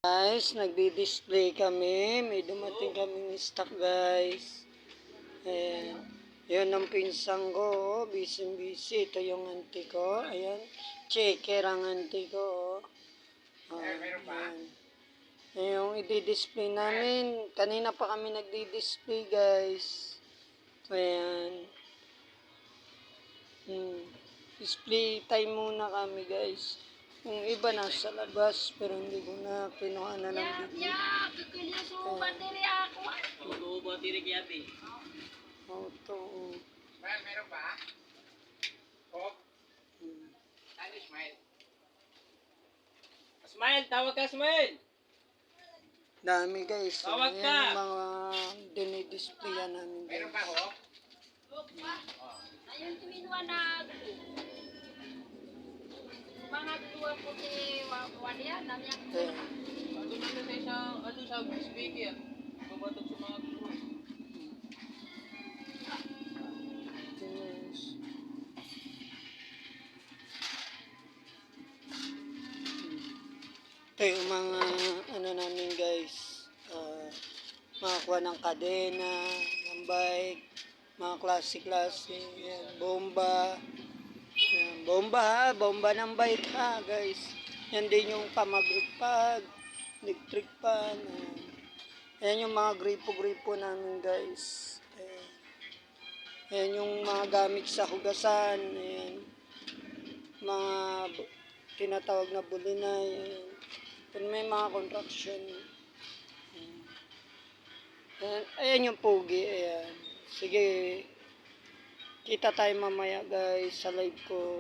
Guys, nagdi-display kami. May dumating kaming stock, guys. Ayan. Yun ang pinsang ko. Busy-busy. Ito yung auntie ko. Ayan. Checker ang auntie ko. Ayan. Yung i-display namin. Kanina pa kami nagdi-display, guys. Ayan. Display time muna kami, guys. Yung iba nasa labas, pero hindi ko na kinuha na ng video. Oo, battery kaya ate. Ito. Meron ba? Coke? Ano, Smile? Smile, tawag ka, Smile. Dami, guys. Tawag Ayan ka. yung mga dinidisplayan namin, Meron guys. ba, ho? Ayun, tuminwa na mga dua puti walian namyak Ayan. Ano naman sa isang, sa speaker. Tumatok sa mga group. Yes. Ito yung mga ano namin, guys. Makakuha ng kadena, ng bike, mga klase-klase. Yan, bomba. Yan, bomba ha, bomba ng bike ha, guys. Yan din yung pamagripag, electric pan. Ayan yung mga gripo-gripo namin, guys. Ayan. Ayan yung mga gamit sa hugasan. Ayan. Mga tinatawag na bulinay. Ayan. Pero may mga contraction. Ayan, ayan yung pogi. Ayan. Sige. Kita tayo mamaya, guys, sa live ko.